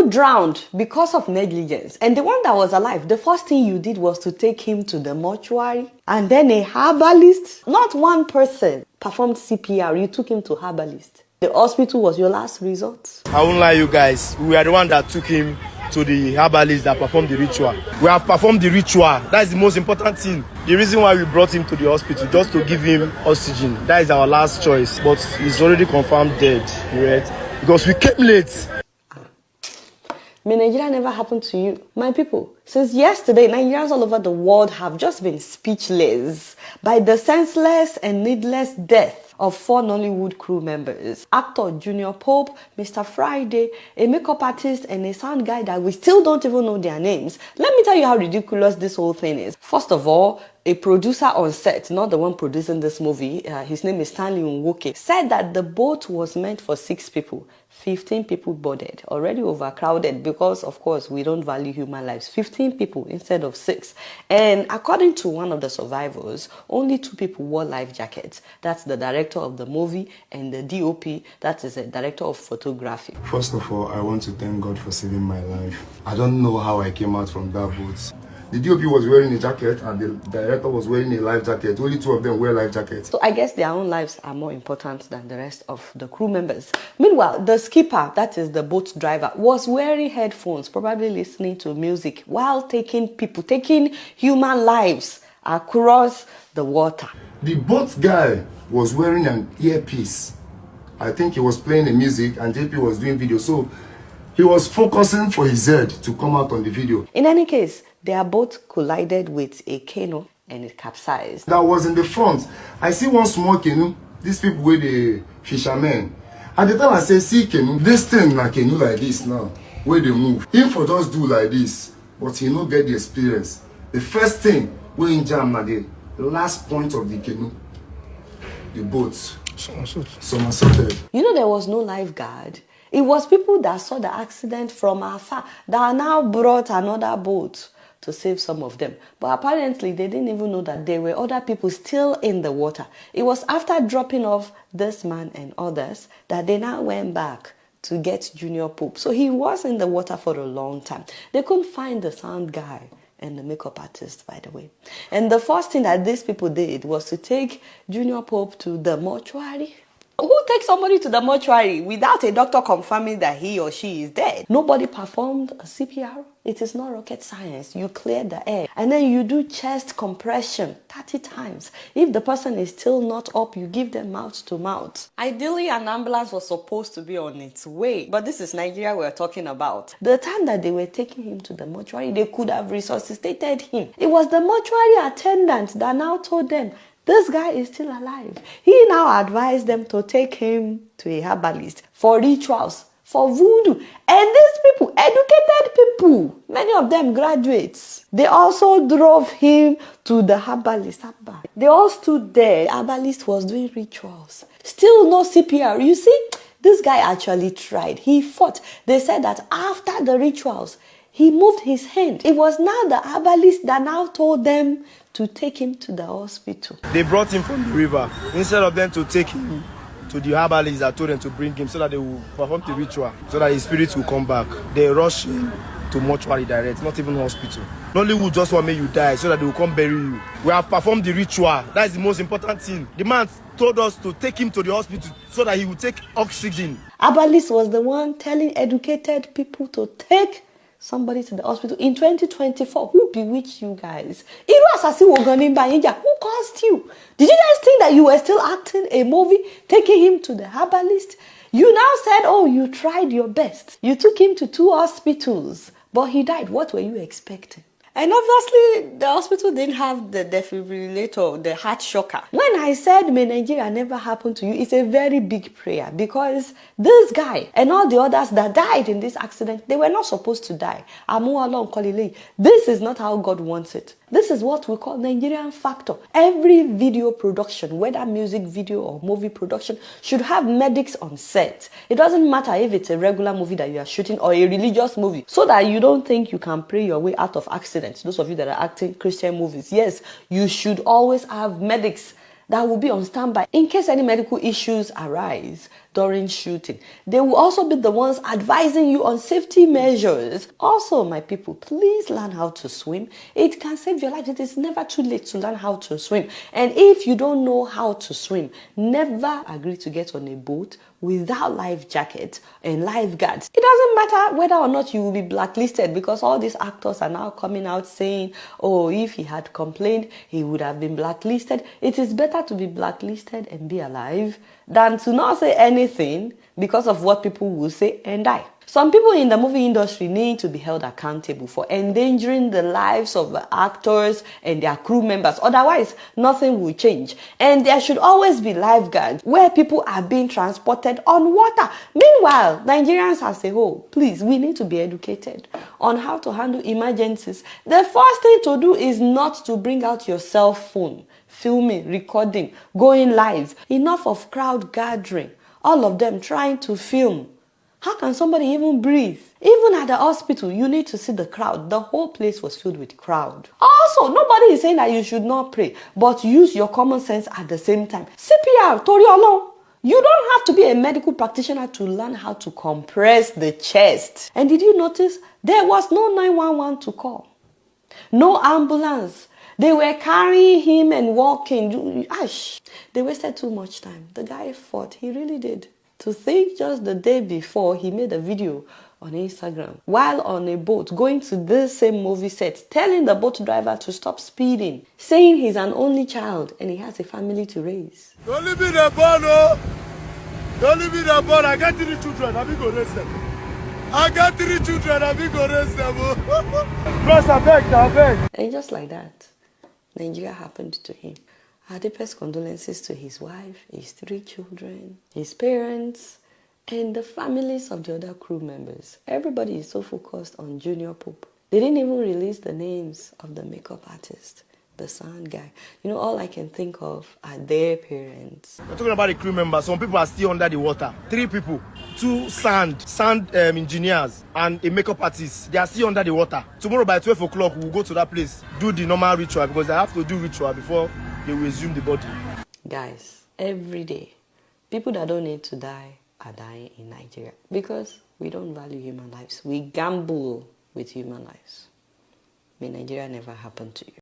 People drowned because of negligence. And the one that was alive, the first thing you did was to take him to the mortuary. And then a herbalist, not one person, performed CPR. You took him to herbalist. The hospital was your last resort. I won't lie you guys. We are the one that took him to the herbalist that performed the ritual. We have performed the ritual. That is the most important thing. The reason why we brought him to the hospital, just to give him oxygen. That is our last choice. But he's already confirmed dead, right? Because we came late. May Nigeria never happen to you. My people, since yesterday, Nigerians all over the world have just been speechless by the senseless and needless death of 4 Nollywood crew members. Actor Junior Pope, Mr. Friday, a makeup artist, and a sound guy that we still don't even know their names. Let me tell you how ridiculous this whole thing is. First of all, a producer on set, not the one producing this movie, his name is Stanley Nwoke, said that the boat was meant for 6 people. 15 people boarded, already overcrowded because, of course, we don't value human lives. 15 people instead of 6. And according to one of the survivors, only 2 people wore life jackets. That's the director of the movie and the DOP, that is a director of photography. First of all, I want to thank God for saving my life. I don't know how I came out from that boat. The DOP was wearing a jacket and the director was wearing a life jacket. Only 2 of them wear life jackets. So I guess their own lives are more important than the rest of the crew members. Meanwhile, the skipper, that is the boat driver, was wearing headphones, probably listening to music while taking human lives across the water. The boat guy was wearing an earpiece. I think he was playing the music and JP was doing video. So he was focusing for his head to come out on the video. In any case, their boat collided with a canoe and it capsized. That was in the front. I see one small canoe. These people were the fishermen. At the time I say, see canoe, this thing like canoe like this now, where they move. Him for just do like this, but he no get the experience. The first thing, we in jam na the last point of the canoe, the boat. Somersaulted. You know there was no lifeguard. It was people that saw the accident from afar that now brought another boat to save some of them. But apparently they didn't even know that there were other people still in the water. It was after dropping off this man and others that they now went back to get Junior Pope. So he was in the water for a long time. They couldn't find the sound guy and the makeup artist, by the way. And the first thing that these people did was to take Junior Pope to the mortuary. Who takes somebody to the mortuary without a doctor confirming that he or she is dead? Nobody performed a CPR. It is not rocket science. You clear the air and then you do chest compression 30 times. If the person is still not up, you give them mouth to mouth. Ideally, an ambulance was supposed to be on its way, but this is Nigeria we're talking about. The time that they were taking him to the mortuary, they could have resuscitated him. It was the mortuary attendant that now told them, this guy is still alive. He now advised them to take him to a herbalist for rituals, for voodoo. And these people, educated people, many of them graduates, they also drove him to the herbalist. They all stood there. The herbalist was doing rituals. Still no CPR. You see, this guy actually tried. He fought. They said that after the rituals, he moved his hand. It was now the herbalist that now told them to take him to the hospital. They brought him from the river. Instead of them to take him to the herbalist that told them to bring him so that they will perform the ritual, so that his spirit will come back, they rushed him to mortuary direct, not even hospital. Nollywood just want me you die so that they will come bury you. We have performed the ritual. That is the most important thing. The man told us to take him to the hospital so that he will take oxygen. Herbalist was the one telling educated people to take somebody to the hospital in 2024. Who bewitched you guys? Who caused you? Did you guys think that you were still acting a movie, taking him to the herbalist? You now said, oh, you tried your best. You took him to 2 hospitals, but he died. What were you expecting? And obviously, the hospital didn't have the defibrillator, the heart shocker. When I said, may Nigeria never happen to you, it's a very big prayer because this guy and all the others that died in this accident, they were not supposed to die. This is not how God wants it. This is what we call Nigerian factor. Every video production, whether music video or movie production, should have medics on set. It doesn't matter if it's a regular movie that you are shooting or a religious movie, so that you don't think you can pray your way out of accidents. Those of you that are acting Christian movies, yes, you should always have medics that will be on standby in case any medical issues arise. during shooting. They will also be the ones advising you on safety measures. Also, my people, please learn how to swim. It can save your life. It is never too late to learn how to swim. And if you don't know how to swim, never agree to get on a boat without life jackets and lifeguards. It doesn't matter whether or not you will be blacklisted, because all these actors are now coming out saying, oh, if he had complained, he would have been blacklisted. It is better to be blacklisted and be alive than to not say anything because of what people will say and die. Some people in the movie industry need to be held accountable for endangering the lives of the actors and their crew members. Otherwise, nothing will change. And there should always be lifeguards where people are being transported on water. Meanwhile, Nigerians as a whole, please, we need to be educated on how to handle emergencies. The first thing to do is not to bring out your cell phone, filming, recording, going live. Enough of crowd gathering. All of them trying to film. How can somebody even breathe? Even at the hospital, you need to see the crowd. The whole place was filled with crowd. Also, nobody is saying that you should not pray, but use your common sense at the same time. CPR, Tori Olong. You don't have to be a medical practitioner to learn how to compress the chest. And did you notice there was no 911 to call? No ambulance. They were carrying him and walking. Ash, they wasted too much time. The guy fought. He really did. To think just the day before, he made a video on Instagram while on a boat going to this same movie set, telling the boat driver to stop speeding, saying he's an only child and he has a family to raise. Don't leave me the ball, no. Don't leave me the ball. I got 3 children. I'm going to raise them. I got 3 children. I'm going to raise them. Bros, I beg. And just like that, Nigeria happened to him. Our deepest condolences to his wife, his 3 children, his parents, and the families of the other crew members. Everybody is so focused on Junior Pope. They didn't even release the names of the makeup artist, the sound guy. You know, all I can think of are their parents. We're talking about the crew members. Some people are still under the water. 3 people, 2 sound engineers, and a makeup artist. They are still under the water. Tomorrow by 12 o'clock, we'll go to that place, do the normal ritual, because they have to do ritual before they will resume the body. Guys, every day, people that don't need to die are dying in Nigeria because we don't value human lives. We gamble with human lives. May Nigeria never happen to you.